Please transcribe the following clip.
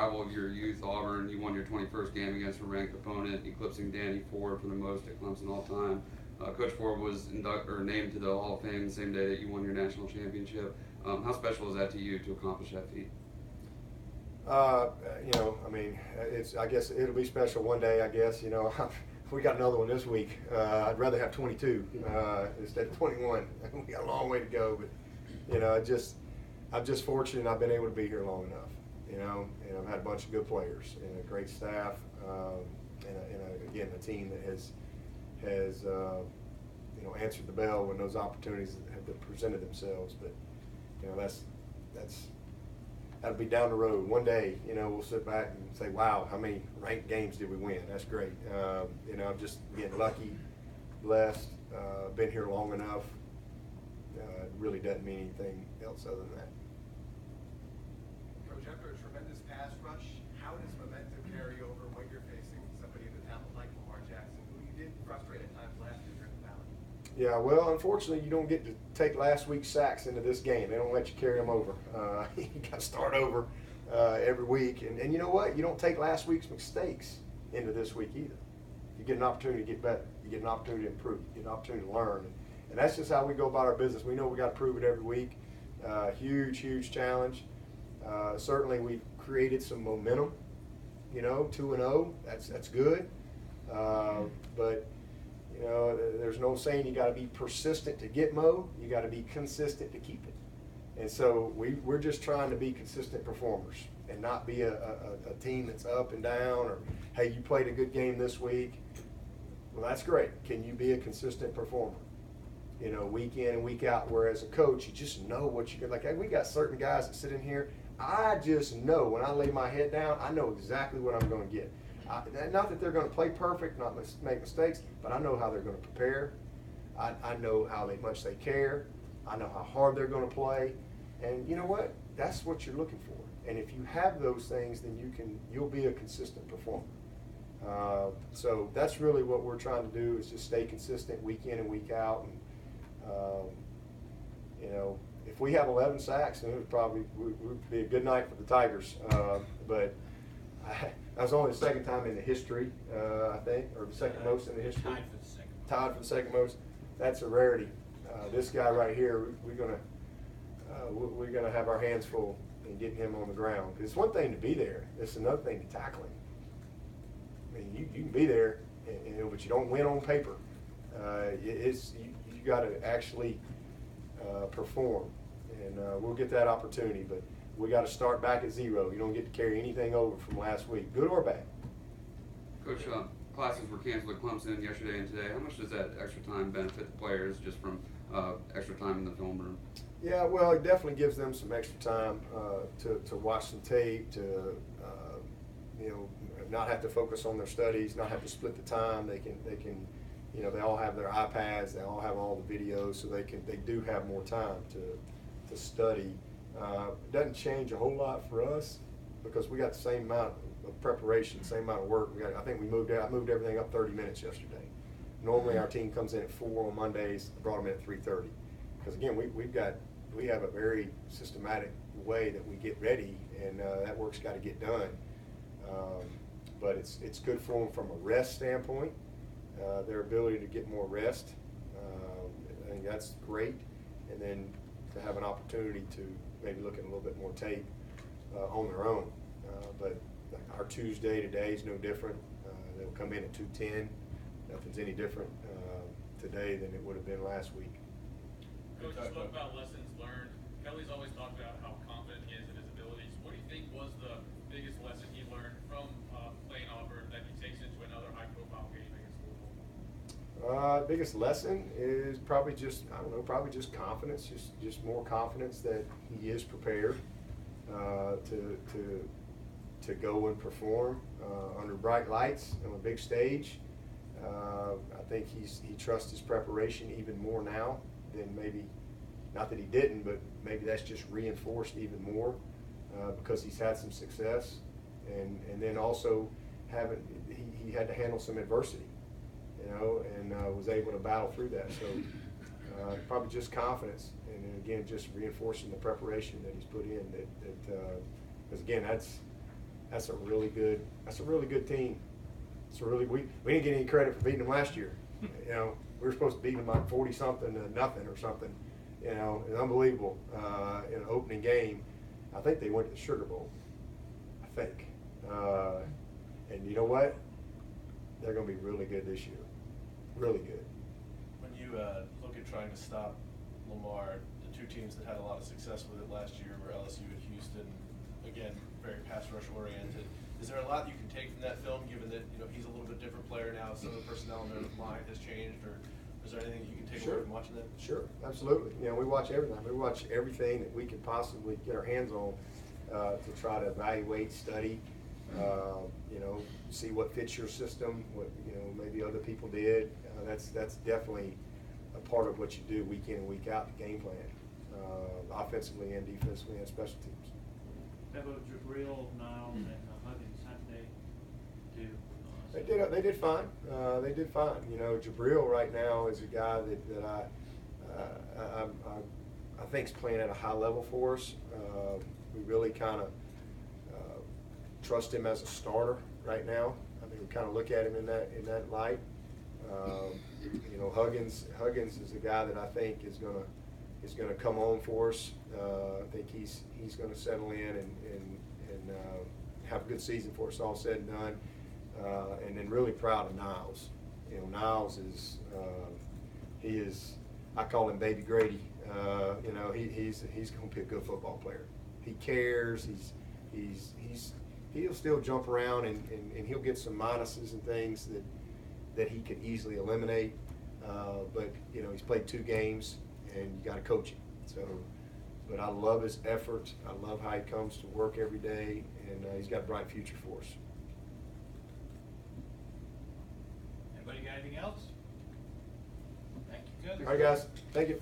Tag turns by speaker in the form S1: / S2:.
S1: rival of your youth, Auburn. You won your 21st game against a ranked opponent, eclipsing Danny Ford for the most at Clemson all time. Coach Ford was named to the Hall of Fame the same day that you won your national championship. How special is that to you to accomplish that feat?
S2: I guess it'll be special one day. I guess we got another one this week. I'd rather have 22 instead of 21. We got a long way to go, but I'm just fortunate I've been able to be here long enough. And I've had a bunch of good players and a great staff, again a team that has answered the bell when those opportunities have presented themselves. But that'll be down the road. One day, we'll sit back and say, wow, how many ranked games did we win? That's great. I'm just getting lucky, blessed, been here long enough. It really doesn't mean anything else other than that.
S3: Coach, after a tremendous pass rush, how does momentum carry over when you're facing somebody in the talent like Lamar Jackson, who you did frustrate at times last year during the Valley?
S2: Yeah, well, unfortunately, you don't get to take last week's sacks into this game. They don't let you carry them over. You got to start over every week. And you know what? You don't take last week's mistakes into this week either. You get an opportunity to get better. You get an opportunity to improve. You get an opportunity to learn. And that's just how we go about our business. We know we got to prove it every week. Huge challenge. Certainly, we've created some momentum. 2-0. That's good. But there's no saying you got to be persistent to get Mo. You got to be consistent to keep it. And so we're just trying to be consistent performers and not be a team that's up and down, or hey, you played a good game this week. Well, that's great. Can you be a consistent performer? Week in and week out. Where as a coach, you just know what you're like. Hey, we got certain guys that sit in here. I just know when I lay my head down, I know exactly what I'm going to get. Not that they're going to play perfect, not make mistakes, but I know how they're going to prepare. I know how much they care. I know how hard they're going to play. And you know what? That's what you're looking for. And if you have those things, then you'll be a consistent performer. So that's really what we're trying to do, is just stay consistent week in and week out. And if we have 11 sacks, then would be a good night for the Tigers. But that was only the second time in the history, I think, or the second most in the history. Tied for the second most. That's a rarity. This guy right here, we're gonna have our hands full in getting him on the ground. It's one thing to be there. It's another thing to tackle him. I mean, you can be there, but you don't win on paper. You got to actually perform, and we'll get that opportunity. But we got to start back at zero. You don't get to carry anything over from last week, good or bad.
S1: Coach, classes were canceled at Clemson yesterday and today. How much does that extra time benefit the players just from extra time in the film room?
S2: Yeah, well, it definitely gives them some extra time to watch some tape, to not have to focus on their studies, not have to split the time. They can they all have their iPads, they all have all the videos, so they do have more time to study. It doesn't change a whole lot for us because we got the same amount of preparation, same amount of work. I think I moved everything up 30 minutes yesterday. Normally our team comes in at 4 on Mondays. I brought them in at 3:30 because again we have a very systematic way that we get ready, and that work's got to get done. But it's good for them from a rest standpoint, their ability to get more rest. I think that's great, and then to have an opportunity to maybe look at a little bit more tape on their own. But our Tuesday today is no different. They'll come in at 2:10. Nothing's any different today than it would have been last week.
S4: Coach, you spoke about lessons learned. Kelly's always talked about how confident he is in his abilities. What do you think was the biggest lesson he learned from playing Auburn that he takes into another high-profile game against Louisville?
S2: Biggest lesson is probably just confidence, just more confidence that he is prepared to go and perform under bright lights on a big stage. I think he trusts his preparation even more now than maybe, not that he didn't, but maybe that's just reinforced even more because he's had some success, and then also he had to handle some adversity, and was able to battle through that. So probably just confidence, and then again just reinforcing the preparation that he's put in. Because again, That's a really good team. We didn't get any credit for beating them last year. You know, we were supposed to beat them like 40-something to nothing or something. You know, it's unbelievable. In an opening game, I think they went to the Sugar Bowl. I think. And you know what? They're going to be really good this year. Really good.
S5: When you look at trying to stop Lamar, the two teams that had a lot of success with it last year were LSU and Houston. Again, very pass rush oriented. Is there a lot you can take from that film, given that he's a little bit different player now, some of the personnel in their line has changed, or is there anything that you can take away from watching that?
S2: Sure, absolutely. You know, we watch everything. We watch everything that we can possibly get our hands on to try to evaluate, study, you know, see what fits your system, what maybe other people did. That's definitely a part of what you do week in and week out, the game plan, offensively and defensively and special teams.
S6: Dabo, Jabril, Niles, and Huggins, how did they do?
S2: They did fine. They did fine. You know, Jabril right now is a guy that I think is playing at a high level for us. We really kind of trust him as a starter right now. I mean, we kind of look at him in that light. You know, Huggins is a guy that I think is gonna come on for us. I think he's gonna settle in and have a good season for us all said and done. And then really proud of Niles. You know, Niles is he is, I call him Baby Grady. You know, he's gonna be a good football player. He cares. He'll still jump around and he'll get some minuses and things that he could easily eliminate. But you know, he's played 2 games and you got to coach him. So, but I love his effort. I love how he comes to work every day, and he's got a bright future for us.
S6: Anybody got anything else? Thank you, Coach.
S2: All right, guys. Thank you.